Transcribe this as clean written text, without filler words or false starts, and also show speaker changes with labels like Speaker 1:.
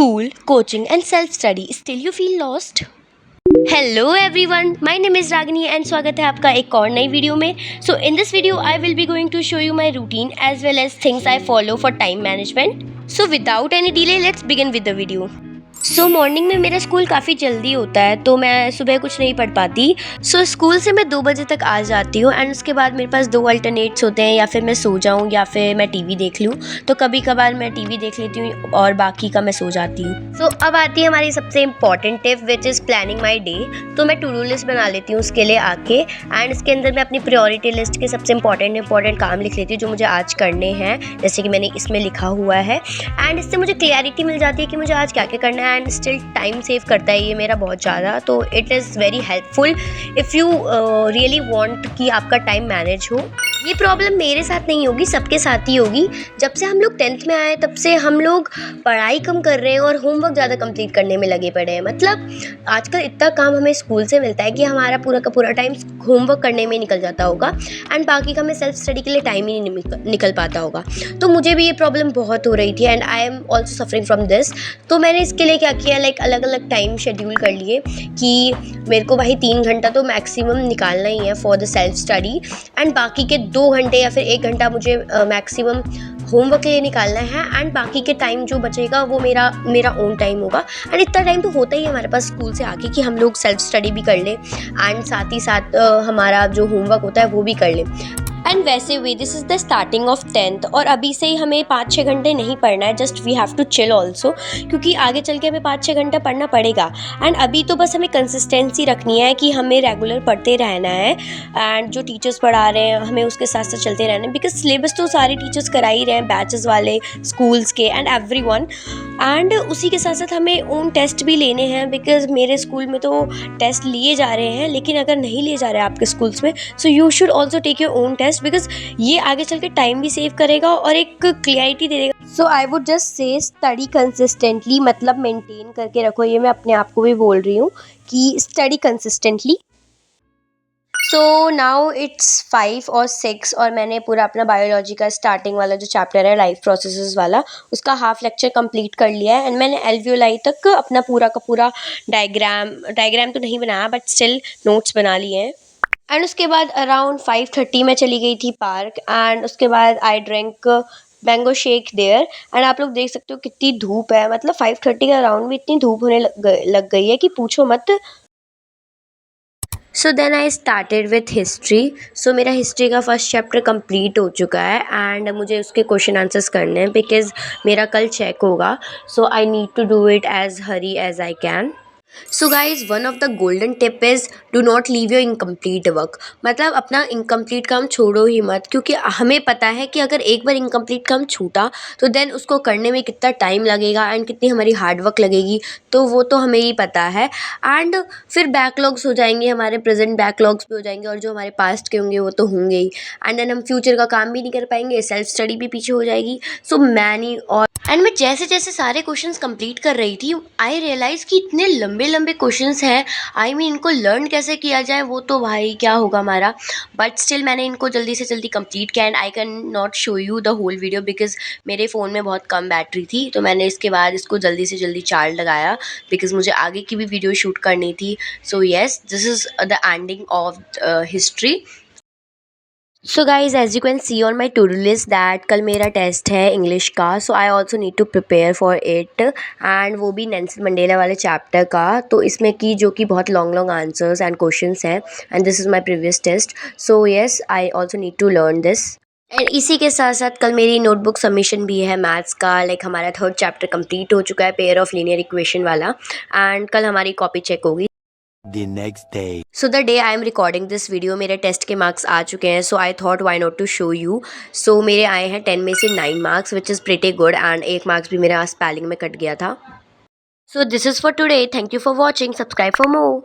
Speaker 1: school, coaching, and self study, still you feel lost? Hello everyone, my name is Ragini and स्वागत है आपका एक और नई वीडियो में. So in this video I will be going to show you my routine as well as things I follow for time management. So without any delay, let's begin with the video. Morning में मेरा school काफ़ी जल्दी होता है तो मैं सुबह कुछ नहीं पढ़ पाती. स्कूल से मैं 2 बजे तक आ जाती हूँ एंड उसके बाद मेरे पास 2 अल्टरनेट्स होते हैं, या फिर मैं सो जाऊँ या फिर मैं टीवी देख लूँ. तो कभी कभार मैं टीवी देख लेती हूँ और बाकी का मैं सो जाती हूँ. अब आती है हमारी सबसे important tip which is planning my day. तो मैं टू डू लिस्ट बना लेती हूँ उसके लिए आके, एंड इसके अंदर मैं अपनी प्रायोरिटी लिस्ट के सबसे इंपॉर्टेंट काम लिख लेती हूँ जो मुझे आज करने हैं, जैसे कि मैंने इसमें लिखा हुआ है. एंड इससे मुझे क्लियरिटी मिल जाती है कि मुझे आज क्या क्या करना है, एंड स्टिल टाइम सेव करता है ये मेरा बहुत ज़्यादा. तो it is very helpful if you really want कि आपका टाइम मैनेज हो. ये प्रॉब्लम मेरे साथ नहीं होगी, सबके साथ ही होगी. जब से हम लोग 10th में आए तब से हम लोग पढ़ाई कम कर रहे हैं और होमवर्क ज़्यादा कंप्लीट करने में लगे पड़े हैं. मतलब आजकल इतना काम हमें स्कूल से मिलता है कि हमारा पूरा का पूरा टाइम होमवर्क करने में निकल जाता होगा, एंड बाकी का हमें सेल्फ स्टडी के लिए टाइम ही नहीं निकल पाता होगा. तो मुझे भी ये प्रॉब्लम बहुत हो रही थी and I am also suffering from this. तो मैंने इसके लिए क्या किया, लाइक अलग अलग टाइम शेड्यूल कर लिए कि मेरे को भाई 3 घंटा तो मैक्सिमम निकालना ही है for the self study, and बाकी के 2 घंटे या फिर 1 घंटा मुझे मैक्सिमम होमवर्क के लिए निकालना है, एंड बाकी के टाइम जो बचेगा वो मेरा ओन टाइम होगा. एंड इतना टाइम तो होता ही है हमारे पास स्कूल से आके कि हम लोग सेल्फ स्टडी भी कर लें एंड साथ ही साथ हमारा जो होमवर्क होता है वो भी कर लें. एंड वैसे भी this is the starting of 10th और अभी से ही हमें 5-6 घंटे नहीं पढ़ना है, just we have to chill also, क्योंकि आगे चल के हमें 5-6 घंटा पढ़ना पड़ेगा. एंड अभी तो बस हमें कंसिस्टेंसी रखनी है कि हमें रेगुलर पढ़ते रहना है, एंड जो टीचर्स पढ़ा रहे हैं हमें उसके साथ साथ चलते रहना है, बिकॉज सिलेबस तो सारे टीचर्स करा ही रहे हैं, बैचेस वाले, स्कूल्स के एंड एवरीवन. एंड उसी के साथ साथ हमें ओन टेस्ट भी लेने हैं, बिकॉज मेरे स्कूल में तो टेस्ट लिए जा रहे हैं, लेकिन अगर नहीं लिए जा रहे हैं आपके स्कूल्स में, so you should also take your own test, because ये आगे चल के टाइम भी सेव करेगा और एक क्लियरिटी दे देगा. So I would just say study consistently, मतलब मेंटेन करके रखो. ये मैं अपने आप को भी बोल रही हूँ कि study consistently. So now it's 5 और 6 और मैंने पूरा अपना बायोलॉजी का स्टार्टिंग वाला जो चैप्टर है लाइफ प्रोसेसेस वाला, उसका हाफ लेक्चर कंप्लीट कर लिया है. एंड मैंने एल्वियोलाई तक अपना पूरा का पूरा डायग्राम तो नहीं बनाया, बट स्टिल नोट्स बना लिए हैं. एंड उसके बाद अराउंड 5:30 में चली गई थी पार्क, एंड उसके बाद I drink mango shake there. And आप लोग देख सकते हो कितनी धूप है, मतलब 5:30 के अराउंड भी इतनी धूप होने लग गई है कि पूछो मत. So then I started with history. So मेरा हिस्ट्री का फर्स्ट चैप्टर कंप्लीट हो चुका है एंड मुझे उसके क्वेश्चन आंसर्स करने हैं, बिकॉज मेरा कल चेक होगा. So I need to do it as hurry as I can. So guys, one of the golden tip is do not leave your incomplete work. मतलब अपना इनकम्प्लीट काम छोड़ो ही मत, क्योंकि हमें पता है कि अगर एक बार इनकम्प्लीट काम छूटा तो देन उसको करने में कितना टाइम लगेगा एंड कितनी हमारी हार्ड वर्क लगेगी, तो वो तो हमें ही पता है. एंड फिर बैकलॉग्स हो जाएंगे, हमारे प्रेजेंट बैकलॉग्स भी हो जाएंगे और जो हमारे पास्ट के होंगे वो तो होंगे ही. एंड देन हम फ्यूचर का काम भी नहीं कर पाएंगे, सेल्फ स्टडी भी पीछे हो जाएगी. सो मैनी और एंड मैं जैसे जैसे सारे क्वेश्चंस कंप्लीट कर रही थी, आई रियलाइज़ कि इतने लंबे लंबे क्वेश्चंस हैं. आई मीन इनको लर्न कैसे किया जाए वो तो भाई क्या होगा हमारा. बट स्टिल मैंने इनको जल्दी से जल्दी कंप्लीट किया. And I can not show you the whole video because मेरे फ़ोन में बहुत कम बैटरी थी, तो मैंने इसके बाद इसको जल्दी से जल्दी चार्ज लगाया बिकॉज मुझे आगे की भी वीडियो शूट करनी थी. So yes, this is the ending of history. So guys, as you can see on my to do list that कल मेरा टेस्ट है इंग्लिश का. सो आई ऑल्सो नीड टू प्रिपेयर फॉर इट, एंड वो भी नेल्सन मंडेला वाले चैप्टर का. तो इसमें की जो कि बहुत long long answers and questions हैं, and this is my previous test. So yes, I also need to learn this. And इसी के साथ साथ कल मेरी नोटबुक सबमिशन भी है मैथ्स का. लाइक हमारा 3rd चैप्टर कंप्लीट हो चुका है, पेयर ऑफ लीनियर इक्वेशन वाला, एंड कल हमारी कॉपी चेक होगी.
Speaker 2: The next day.
Speaker 1: So the day I am recording this video मेरे टेस्ट के मार्क्स आ चुके हैं. So I thought why not to show you. So मेरे आए हैं 10 में से 9 marks which is pretty good, and 1 marks भी मेरा स्पेलिंग में कट गया था. So this is for today. Thank you for watching. Subscribe for more.